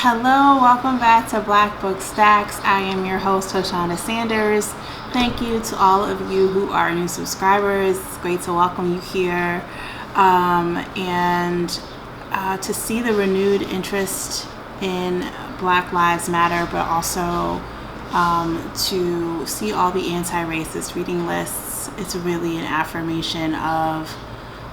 Hello, welcome back to Black Book Stacks. I am your host, Hoshana Sanders. Thank you to all of you who are new subscribers. It's great to welcome you here and to see the renewed interest in Black Lives Matter, but also to see all the anti-racist reading lists. It's really an affirmation of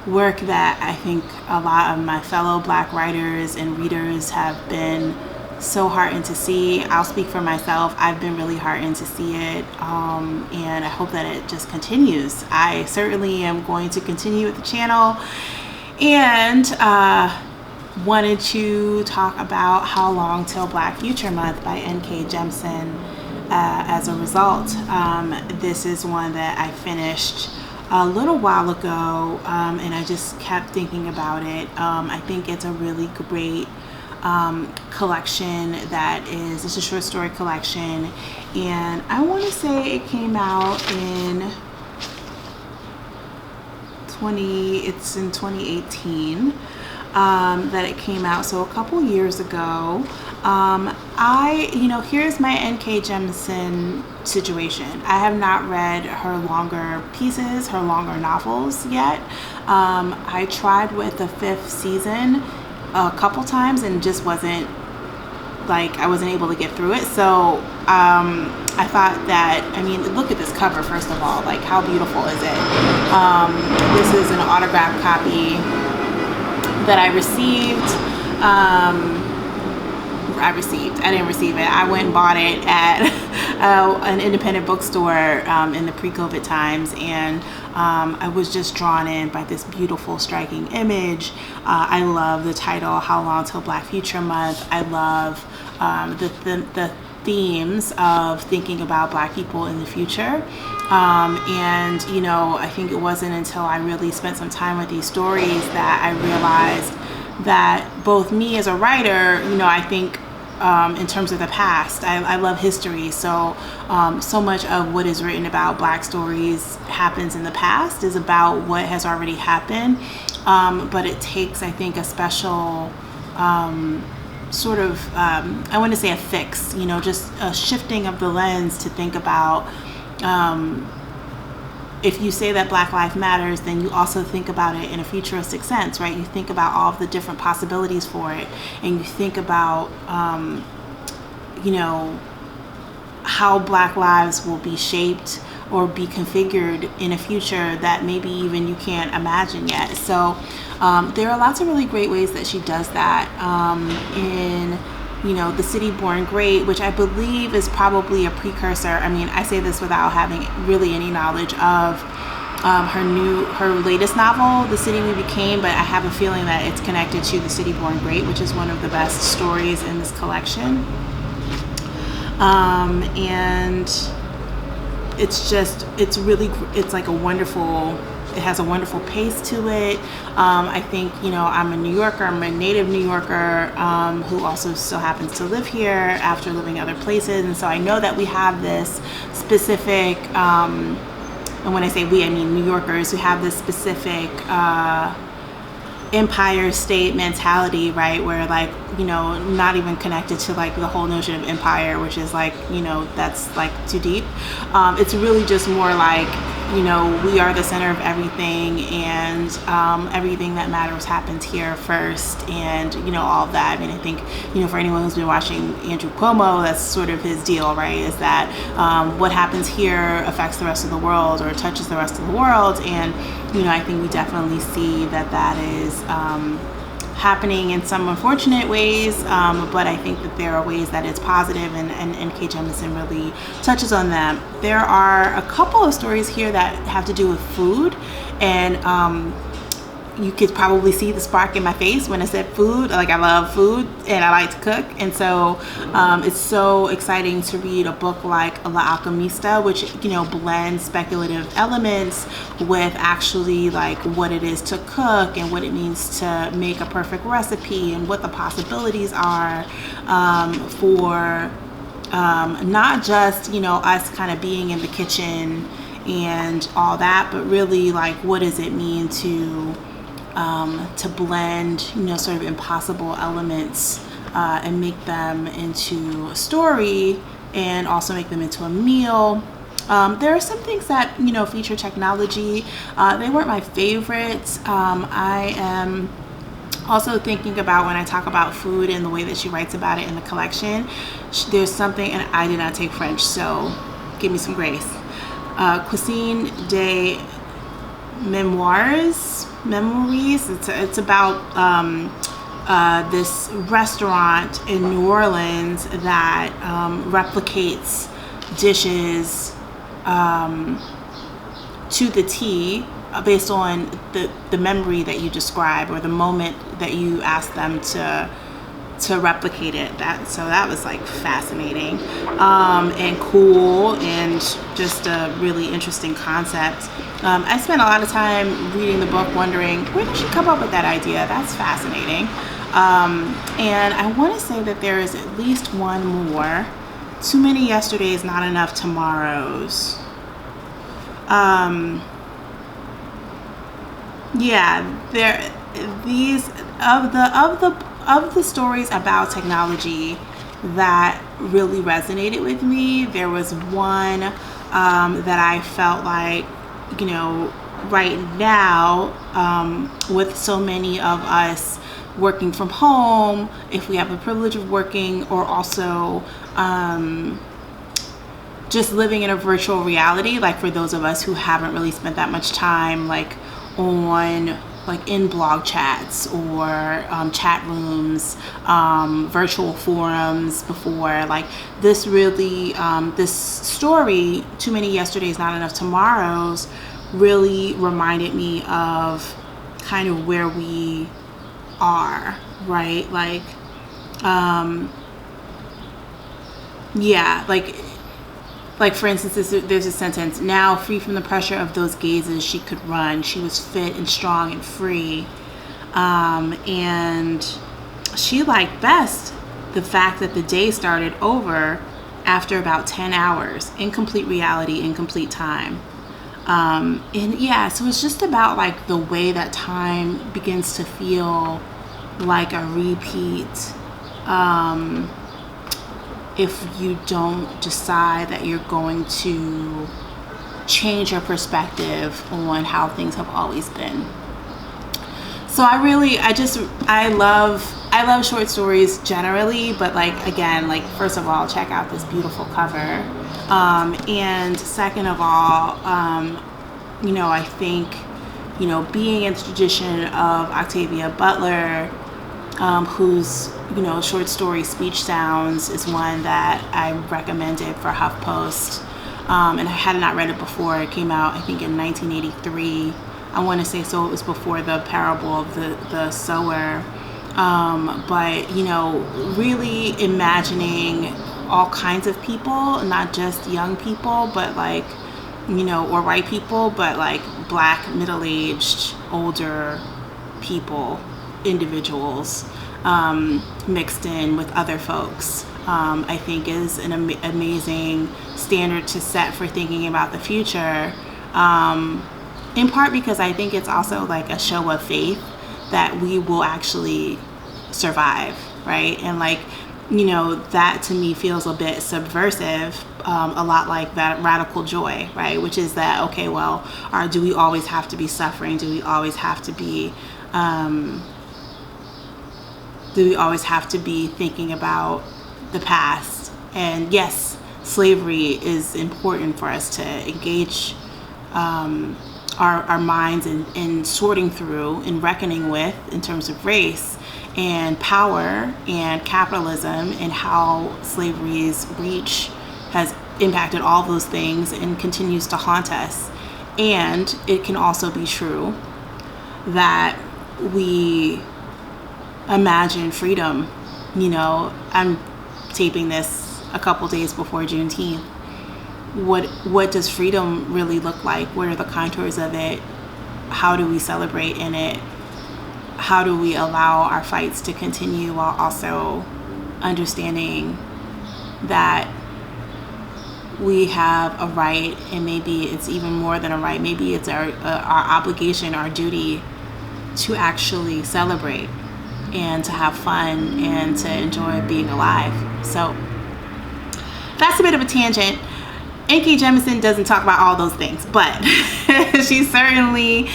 work that I think a lot of my fellow Black writers and readers have been so heartened to see. I'll speak for myself. I've been really heartened to see it, and I hope that it just continues. I certainly am going to continue with the channel, and wanted to talk about How Long Till Black Future Month by N.K.Jemisin. As a result, this is one that I finished a little while ago, and I just kept thinking about it. I think it's a really great collection it's a short story collection, and I want to say it came out in 2018 that it came out, so a couple years ago. Here's my N.K. Jemisin situation. I have not read her longer pieces, her longer novels yet. I tried with the 5th season a couple times and just I wasn't able to get through it. So I thought that, look at this cover, first of all. Like, how beautiful is it? This is an autographed copy that I received. I didn't receive it. I went and bought it at an independent bookstore in the pre-COVID times, and I was just drawn in by this beautiful, striking image. I love the title, How Long Till Black Future Month. I love the themes of thinking about Black people in the future. I think it wasn't until I really spent some time with these stories that I realized that both me as a writer, I think in terms of the past, I love history. So much of what is written about Black stories happens in the past, is about what has already happened. But it takes, I think, a special I want to say a fix, just a shifting of the lens to think about, if you say that Black Lives Matters, then you also think about it in a futuristic sense, right? You think about all of the different possibilities for it, and you think about, how Black lives will be shaped or be configured in a future that maybe even you can't imagine yet. So there are lots of really great ways that she does that in The City Born Great, which I believe is probably a precursor. I say this without having really any knowledge of her latest novel, The City We Became, but I have a feeling that it's connected to The City Born Great, which is one of the best stories in this collection. And it has a wonderful pace to it. I think, I'm a New Yorker, I'm a native New Yorker who also still happens to live here after living other places. And so I know that we have this specific, and when I say we, I mean New Yorkers, who have this specific empire state mentality, right? Where not even connected to the whole notion of empire, which is that's too deep. It's really just more we are the center of everything, and everything that matters happens here first, and all of that. I think for anyone who's been watching Andrew Cuomo, that's sort of his deal, right? Is that what happens here affects the rest of the world, or touches the rest of the world. And I think we definitely see that is happening in some unfortunate ways, but I think that there are ways that it's positive, and N.K. Jemisin really touches on them. There are a couple of stories here that have to do with food, and you could probably see the spark in my face when I said food. I love food and I like to cook, and so it's so exciting to read a book like La Alchemista, which blends speculative elements with actually what it is to cook, and what it means to make a perfect recipe, and what the possibilities are for not just us kind of being in the kitchen and all that, but really what does it mean to blend sort of impossible elements and make them into a story and also make them into a meal. There are some things that, feature technology. They weren't my favorites. I am also thinking about, when I talk about food and the way that she writes about it in the collection, there's something, and I did not take French, so give me some grace. Cuisine des Memories. It's about this restaurant in New Orleans that replicates dishes to the T, based on the memory that you describe, or the moment that you ask them to replicate it. So that was like fascinating and cool, and just a really interesting concept. I spent a lot of time reading the book wondering, where did she come up with that idea? That's fascinating. And I want to say that there is at least one more. Too many yesterdays, not enough tomorrows. These of the stories about technology that really resonated with me. There was one that I felt like, right now, with so many of us working from home, if we have the privilege of working, or also just living in a virtual reality, like for those of us who haven't really spent that much time in blog chats or chat rooms, virtual forums before, like this really, this story, Too Many Yesterdays, Not Enough Tomorrows, really reminded me of kind of where we are, right? Like for instance, there's a sentence: now free from the pressure of those gazes, she could run. She was fit and strong and free. And she liked best the fact that the day started over after about 10 hours. Incomplete reality, incomplete time. So it's just about like the way that time begins to feel like a repeat. If you don't decide that you're going to change your perspective on how things have always been. So I love short stories generally, but first of all, check out this beautiful cover. And second of all, I think, being in the tradition of Octavia Butler, whose short story Speech Sounds is one that I recommended for HuffPost, and I had not read it before. It came out, I think, in 1983. I want to say, so it was before the parable of the sower. But really imagining all kinds of people, not just young people, but or white people, but Black, middle-aged, older people, individuals, mixed in with other folks, I think is an amazing standard to set for thinking about the future, in part because I think it's also like a show of faith that we will actually survive, right? And that to me feels a bit subversive, a lot like that radical joy, right? Which is that, okay, well, do we always have to be suffering? Do we always have to be thinking about the past? And yes, slavery is important for us to engage our minds in sorting through and reckoning with, in terms of race and power and capitalism, and how slavery's reach has impacted all those things and continues to haunt us. And it can also be true that we imagine freedom. I'm taping this a couple days before Juneteenth. What does freedom really look like? What are the contours of it? How do we celebrate in it? How do we allow our fights to continue while also understanding that we have a right, and maybe it's even more than a right, maybe it's our obligation, our duty to actually celebrate and to have fun and to enjoy being alive. So that's a bit of a tangent. N.K. Jemisin doesn't talk about all those things, but she certainly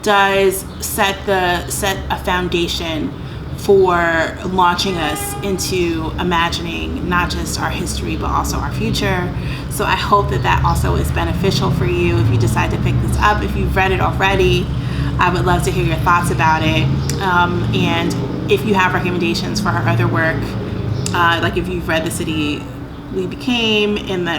does set a foundation for launching us into imagining not just our history but also our future. So I hope that also is beneficial for you if you decide to pick this up. If you've read it already, I would love to hear your thoughts about it. And if you have recommendations for her other work, like if you've read The City We Became,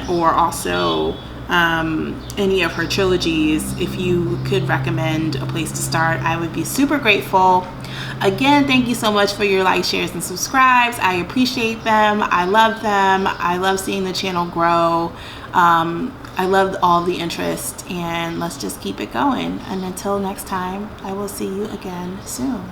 or also any of her trilogies, if you could recommend a place to start, I would be super grateful. Again, thank you so much for your likes, shares, and subscribes. I appreciate them. I love them. I love seeing the channel grow. I love all the interest, and let's just keep it going. And until next time, I will see you again soon.